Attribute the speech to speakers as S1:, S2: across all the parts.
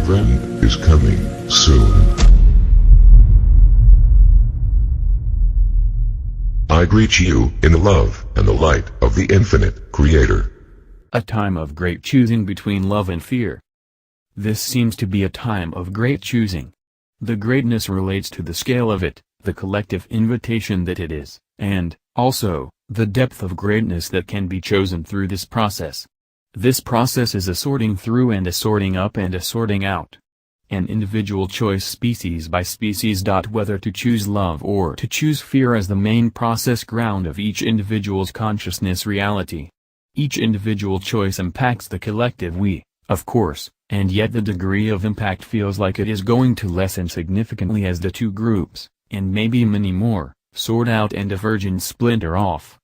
S1: friend is coming soon. I greet you in the love and the light of the infinite Creator.
S2: A time of great choosing between love and fear. This seems to be a time of great choosing. The greatness relates to the scale of it, the collective invitation that it is, and, also, the depth of greatness that can be chosen through this process. This process is a sorting through and a sorting up and a sorting out. An individual choice species by species. Whether to choose love or to choose fear as the main process ground of each individual's consciousness reality. Each individual choice impacts the collective we, of course, and yet the degree of impact feels like it is going to lessen significantly as the two groups, and maybe many more, sort out and diverge and splinter off.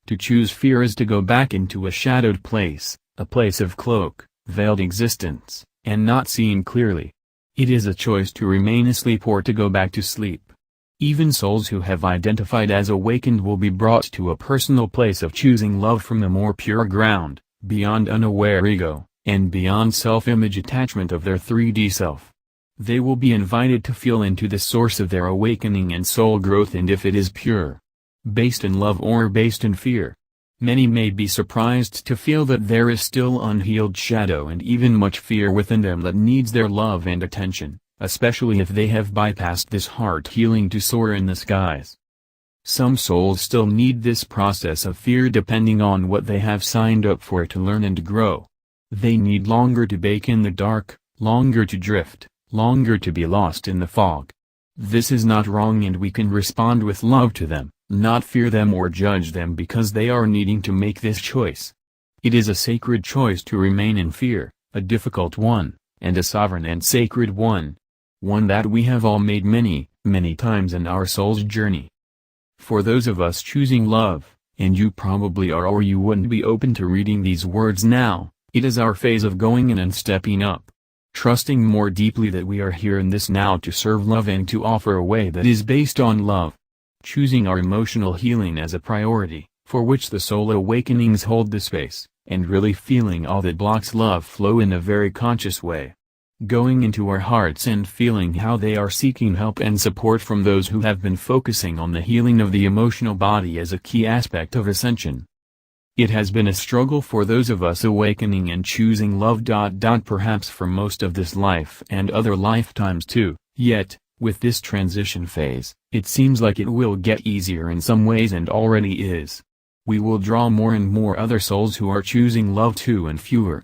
S2: To choose fear is to go back into a shadowed place, a place of cloak, veiled existence, and not seeing clearly. It is a choice to remain asleep or to go back to sleep. Even souls who have identified as awakened will be brought to a personal place of choosing love from a more pure ground, beyond unaware ego, and beyond self-image attachment of their 3D self. They will be invited to feel into the source of their awakening and soul growth, and if it is pure, based in love or based in fear. Many may be surprised to feel that there is still unhealed shadow and even much fear within them that needs their love and attention, especially if they have bypassed this heart healing to soar in the skies. Some souls still need this process of fear depending on what they have signed up for to learn and grow. They need longer to bake in the dark, longer to drift, longer to be lost in the fog. This is not wrong, and we can respond with love to them, not fear them or judge them because they are needing to make this choice. It is a sacred choice to remain in fear, a difficult one, and a sovereign and sacred one. One that we have all made many, many times in our soul's journey. For those of us choosing love, and you probably are or you wouldn't be open to reading these words now, it is our phase of going in and stepping up. Trusting more deeply that we are here in this now to serve love and to offer a way that is based on love. Choosing our emotional healing as a priority, for which the soul awakenings hold the space, and really feeling all that blocks love flow in a very conscious way. Going into our hearts and feeling how they are seeking help and support from those who have been focusing on the healing of the emotional body as a key aspect of ascension. It has been a struggle for those of us awakening and choosing love. Perhaps for most of this life and other lifetimes too, yet, with this transition phase, it seems like it will get easier in some ways and already is. We will draw more and more other souls who are choosing love too, and fewer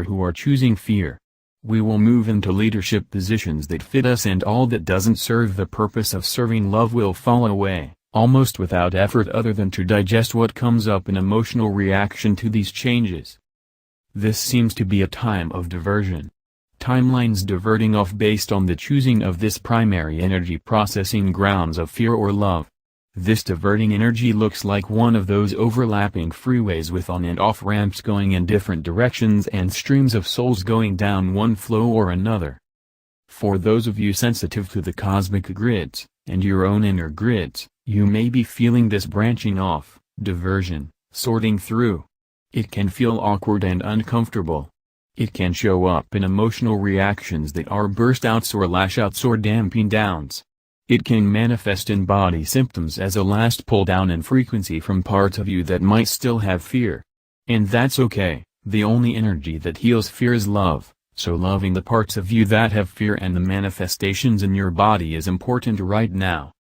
S2: who are choosing fear. We will move into leadership positions that fit us, and all that doesn't serve the purpose of serving love will fall away, almost without effort other than to digest what comes up in emotional reaction to these changes. This seems to be a time of diversion. Timelines diverting off based on the choosing of this primary energy processing grounds of fear or love. This diverting energy looks like one of those overlapping freeways with on and off ramps going in different directions and streams of souls going down one flow or another. For those of you sensitive to the cosmic grids, and your own inner grids, you may be feeling this branching off, diversion, sorting through. It can feel awkward and uncomfortable. It can show up in emotional reactions that are burst outs or lash outs or damping downs. It can manifest in body symptoms as a last pull down in frequency from parts of you that might still have fear. And that's okay. The only energy that heals fear is love, so loving the parts of you that have fear and the manifestations in your body is important right now.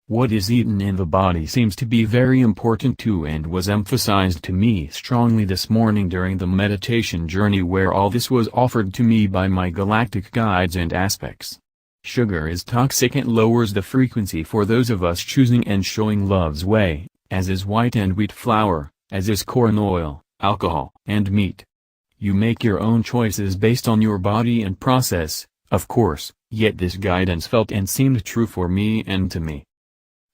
S2: What is eaten in the body seems to be very important too, and was emphasized to me strongly this morning during the meditation journey where all this was offered to me by my galactic guides and aspects. Sugar is toxic and lowers the frequency for those of us choosing and showing love's way, as is white and wheat flour, as is corn oil, alcohol, and meat. You make your own choices based on your body and process, of course, yet this guidance felt and seemed true for me and to me.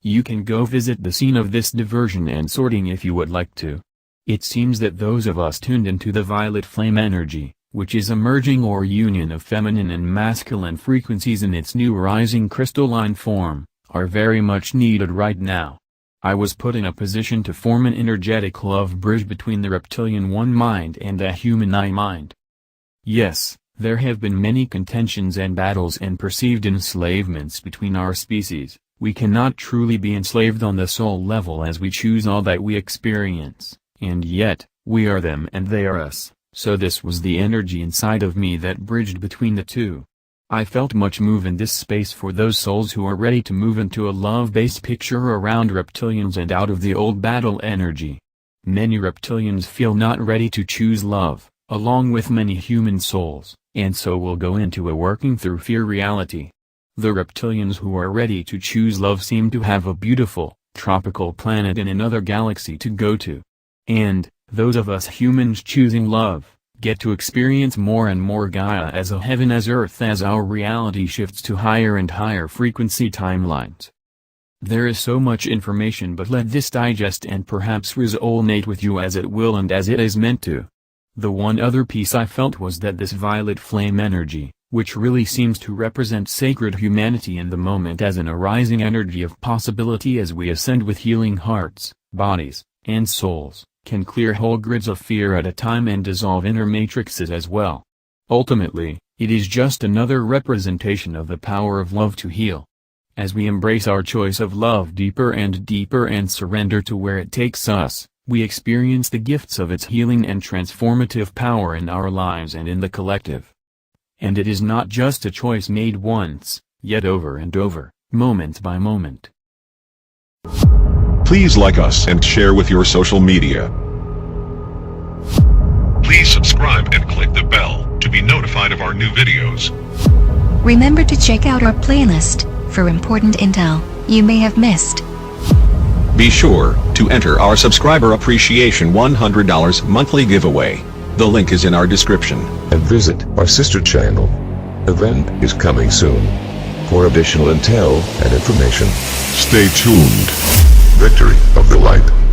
S2: You can go visit the scene of this diversion and sorting if you would like to. It seems that those of us tuned into the violet flame energy, which is a merging or union of feminine and masculine frequencies in its new rising crystalline form, are very much needed right now. I was put in a position to form an energetic love bridge between the reptilian one mind and the human I mind. Yes, There have been many contentions and battles and perceived enslavements between our species. We cannot truly be enslaved on the soul level as we choose all that we experience, and yet, we are them and they are us, so this was the energy inside of me that bridged between the two. I felt much move in this space for those souls who are ready to move into a love-based picture around reptilians and out of the old battle energy. Many reptilians feel not ready to choose love, along with many human souls, and so will go into a working through fear reality. The reptilians who are ready to choose love seem to have a beautiful, tropical planet in another galaxy to go to. And, those of us humans choosing love, get to experience more and more Gaia as a heaven as Earth as our reality shifts to higher and higher frequency timelines. There is so much information, but let this digest and perhaps resonate with you as it will and as it is meant to. The one other piece I felt was that this violet flame energy, which really seems to represent sacred humanity in the moment as an arising energy of possibility as we ascend with healing hearts, bodies, and souls, can clear whole grids of fear at a time and dissolve inner matrices as well. Ultimately, it is just another representation of the power of love to heal. As we embrace our choice of love deeper and surrender to where it takes us, we experience the gifts of its healing and transformative power in our lives and in the collective. And it is not just a choice made once, yet over and over, moment by moment.
S1: Please like us and share with your social media. Please subscribe and click the bell to be notified of our new videos.
S3: Remember to check out our playlist for important intel you may have missed.
S4: Be sure to enter our subscriber appreciation $100 monthly giveaway. The link is in our description.
S1: And visit our sister channel. Event is coming soon. For additional intel and information, stay tuned. Victory of the Light.